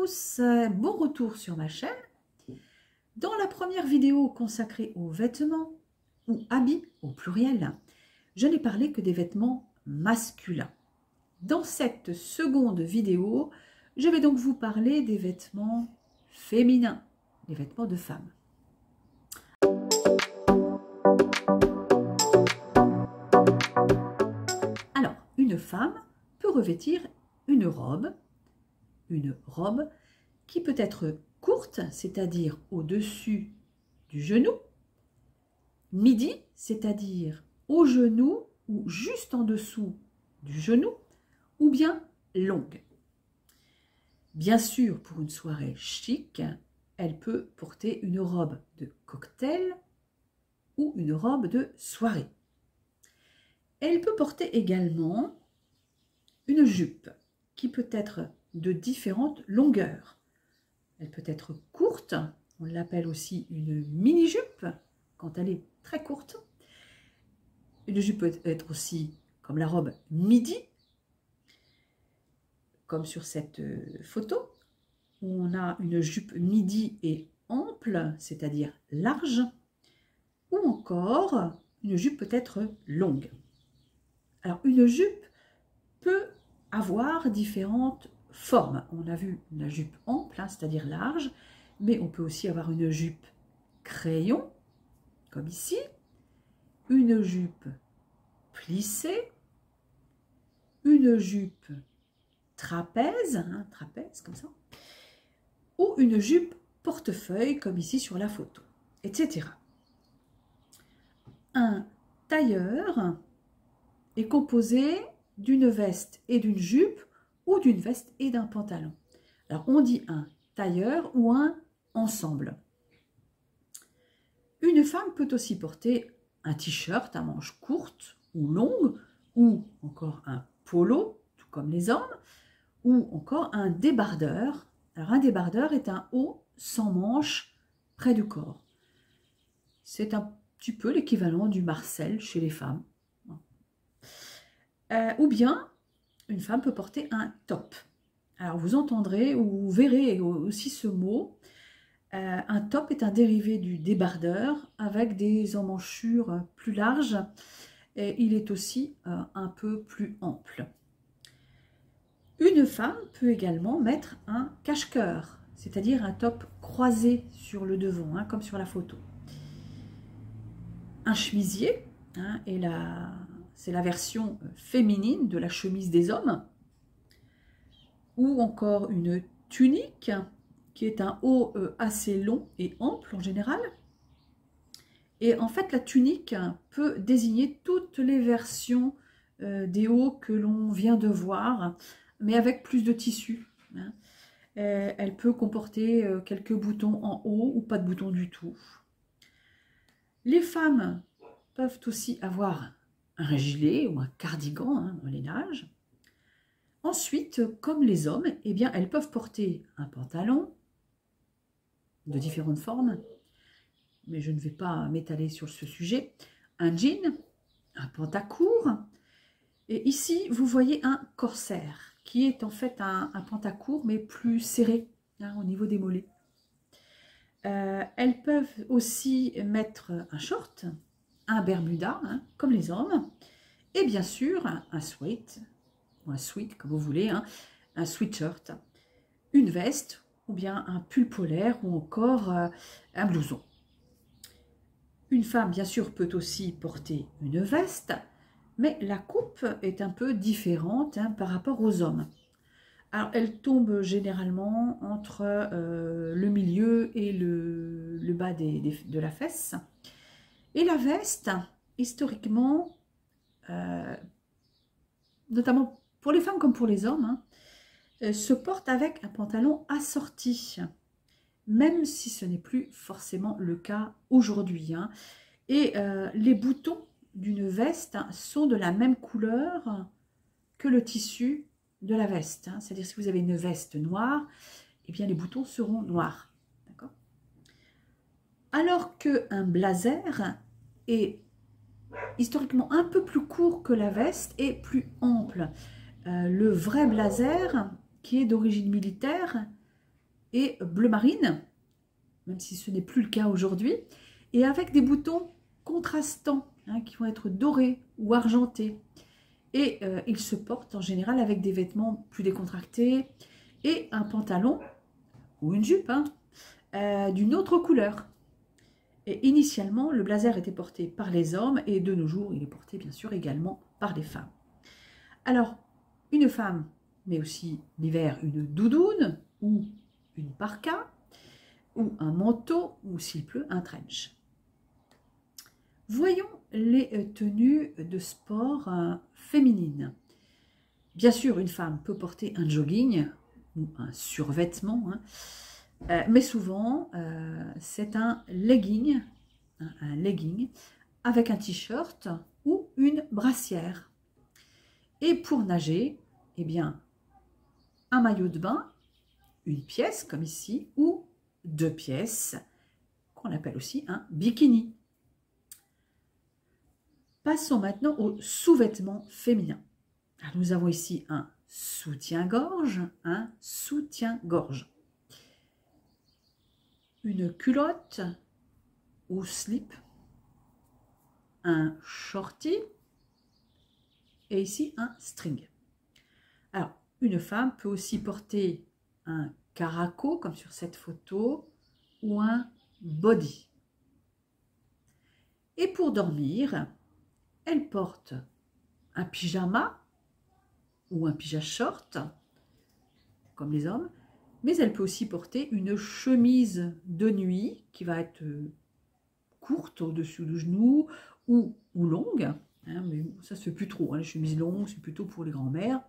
tous, bon retour sur ma chaîne. Dans la première vidéo consacrée aux vêtements ou habits au pluriel, je n'ai parlé que des vêtements masculins. Dans cette seconde vidéo, je vais donc vous parler des vêtements féminins, des vêtements de femmes. Alors, une femme peut revêtir une robe qui peut être courte, c'est-à-dire au-dessus du genou, midi, c'est-à-dire au genou ou juste en dessous du genou, ou bien longue. Bien sûr, pour une soirée chic, elle peut porter une robe de cocktail ou une robe de soirée. Elle peut porter également une jupe qui peut être de différentes longueurs. Elle peut être courte, on l'appelle aussi une mini-jupe quand elle est très courte. Une jupe peut être aussi comme la robe midi, comme sur cette photo, où on a une jupe midi et ample, c'est-à-dire large, ou encore une jupe peut être longue. Alors une jupe peut avoir différentes formes. On a vu la jupe ample, c'est-à-dire large, mais on peut aussi avoir une jupe crayon, comme ici, une jupe plissée, une jupe trapèze, trapèze comme ça, ou une jupe portefeuille, comme ici sur la photo, etc. Un tailleur est composé d'une veste et d'une jupe, ou d'une veste et d'un pantalon. Alors on dit un tailleur ou un ensemble. Une femme peut aussi porter un t-shirt à manches courtes ou longues, ou encore un polo, tout comme les hommes, ou encore un débardeur. Alors un débardeur est un haut sans manches près du corps. C'est un petit peu l'équivalent du marcel chez les femmes. Ou bien une femme peut porter un top. Alors vous entendrez ou vous verrez aussi ce mot. Un top est un dérivé du débardeur avec des emmanchures plus larges et il est aussi un peu plus ample. Une femme peut également mettre un cache-cœur, c'est-à-dire un top croisé sur le devant, comme sur la photo. Un chemisier, c'est la version féminine de la chemise des hommes, ou encore une tunique, qui est un haut assez long et ample en général. Et en fait, la tunique peut désigner toutes les versions des hauts que l'on vient de voir, mais avec plus de tissu. Elle peut comporter quelques boutons en haut ou pas de boutons du tout. Les femmes peuvent aussi avoir un gilet ou un cardigan dans les nages. Ensuite, comme les hommes, eh bien, elles peuvent porter un pantalon de différentes formes, mais je ne vais pas m'étaler sur ce sujet, un jean, un pantacourt, et ici, vous voyez un corsaire, qui est en fait un pantacourt, mais plus serré au niveau des mollets. Elles peuvent aussi mettre un short, un bermuda, comme les hommes, et bien sûr un sweat, ou un sweat comme vous voulez, un sweatshirt, une veste, ou bien un pull polaire, ou encore un blouson. Une femme, bien sûr, peut aussi porter une veste, mais la coupe est un peu différente par rapport aux hommes. Alors, elle tombe généralement entre le milieu et le bas de la fesse. Et la veste, historiquement, notamment pour les femmes comme pour les hommes, se porte avec un pantalon assorti, même si ce n'est plus forcément le cas aujourd'hui. Et les boutons d'une veste sont de la même couleur que le tissu de la veste. C'est-à-dire si vous avez une veste noire, eh bien les boutons seront noirs. Alors qu'un blazer est historiquement un peu plus court que la veste et plus ample. Le vrai blazer, qui est d'origine militaire, est bleu marine, même si ce n'est plus le cas aujourd'hui, et avec des boutons contrastants, hein, qui vont être dorés ou argentés. Et il se porte en général avec des vêtements plus décontractés et un pantalon ou une jupe, hein, d'une autre couleur. Et initialement, le blazer était porté par les hommes et de nos jours, il est porté bien sûr également par les femmes. Alors, une femme, mais aussi l'hiver, une doudoune ou une parka ou un manteau ou s'il pleut, un trench. Voyons les tenues de sport féminines. Bien sûr, une femme peut porter un jogging ou un survêtement, hein, mais souvent, c'est un legging avec un t-shirt ou une brassière. Et pour nager, eh bien, un maillot de bain, une pièce comme ici, ou 2 pièces, qu'on appelle aussi un bikini. Passons maintenant aux sous-vêtements féminins. Alors, nous avons ici un soutien-gorge, une culotte ou slip, un shorty et ici un string. Alors, une femme peut aussi porter un caraco, comme sur cette photo, ou un body. Et pour dormir, elle porte un pyjama ou un pyjama short, comme les hommes, mais elle peut aussi porter une chemise de nuit qui va être courte au-dessus du genou ou longue, hein, mais ça se fait plus trop, hein, les chemises longues, c'est plutôt pour les grands-mères.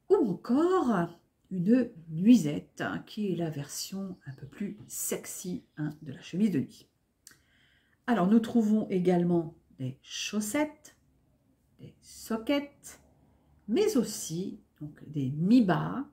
Ou encore une nuisette, hein, qui est la version un peu plus sexy, hein, de la chemise de nuit. Alors, nous trouvons également des chaussettes, des sockets, mais aussi donc, des mi-bas.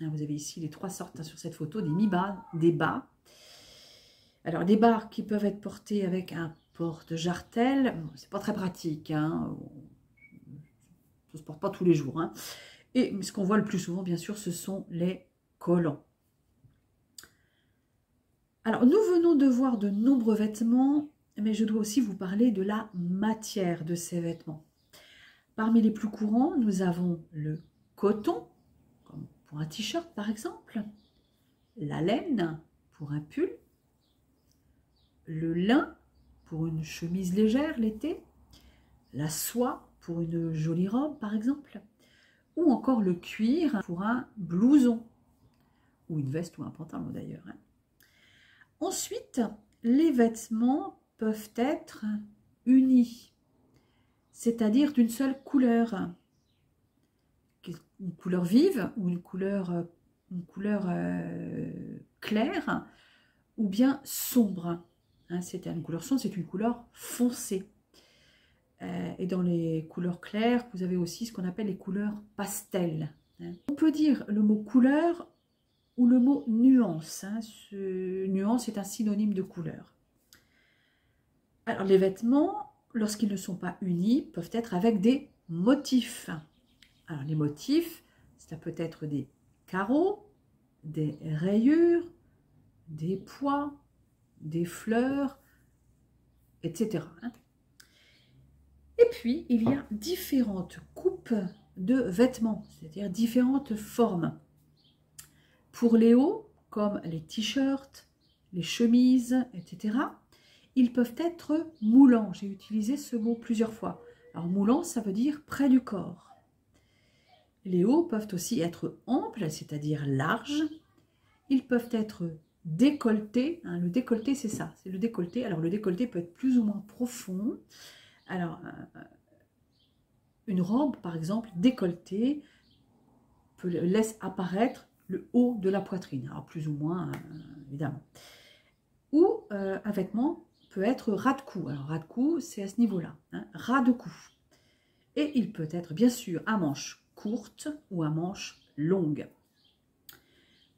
Vous avez ici les 3 sortes, hein, sur cette photo, des mi-bas, des bas. Alors, des bas qui peuvent être portés avec un porte-jartel. Bon, c'est pas très pratique, hein. Ça se porte pas tous les jours, hein. Et ce qu'on voit le plus souvent, bien sûr, ce sont les collants. Alors, nous venons de voir de nombreux vêtements, mais je dois aussi vous parler de la matière de ces vêtements. Parmi les plus courants, nous avons le coton, comme pour un t-shirt par exemple, la laine pour un pull, le lin pour une chemise légère l'été, la soie pour une jolie robe par exemple, ou encore le cuir pour un blouson, ou une veste ou un pantalon d'ailleurs. Ensuite, les vêtements peuvent être unis, c'est-à-dire d'une seule couleur, une couleur vive ou une couleur claire, ou bien sombre. C'est une couleur sombre, c'est une couleur foncée. Et dans les couleurs claires, vous avez aussi ce qu'on appelle les couleurs pastel. On peut dire le mot couleur ou le mot nuance. Nuance est un synonyme de couleur. Alors les vêtements, lorsqu'ils ne sont pas unis, peuvent être avec des motifs. Alors les motifs, ça peut être des carreaux, des rayures, des pois, des fleurs, etc. Et puis, il y a différentes coupes de vêtements, c'est-à-dire différentes formes. Pour les hauts, comme les t-shirts, les chemises, etc., ils peuvent être moulants. J'ai utilisé ce mot plusieurs fois. Alors, moulant, ça veut dire près du corps. Les hauts peuvent aussi être amples, c'est-à-dire larges. Ils peuvent être décolletés. Le décolleté, c'est ça, c'est le décolleté. Alors, le décolleté peut être plus ou moins profond. Alors, une robe, par exemple, décolletée, laisse apparaître le haut de la poitrine. Alors, plus ou moins, évidemment. Ou un vêtement peut être ras de cou. Alors, ras de cou, c'est à ce niveau-là, ras de cou. Et il peut être, bien sûr, à manches courtes ou à manches longues.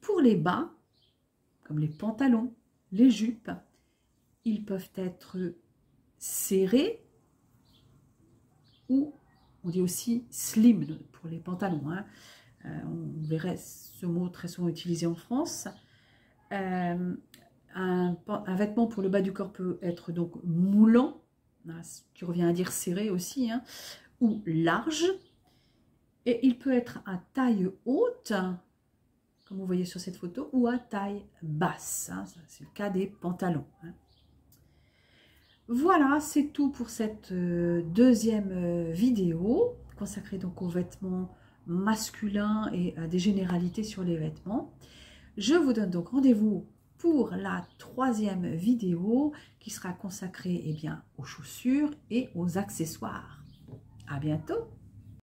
Pour les bas, comme les pantalons, les jupes, ils peuvent être serrés ou on dit aussi slim pour les pantalons, on verrait ce mot très souvent utilisé en France. Un vêtement pour le bas du corps peut être donc moulant, ce qui revient à dire serré aussi, hein, ou large. Et il peut être à taille haute, comme vous voyez sur cette photo, ou à taille basse. Hein, c'est le cas des pantalons. Hein. Voilà, c'est tout pour cette deuxième vidéo, consacrée donc aux vêtements masculins et à des généralités sur les vêtements. Je vous donne donc rendez-vous pour la troisième vidéo qui sera consacrée aux chaussures et aux accessoires. À bientôt!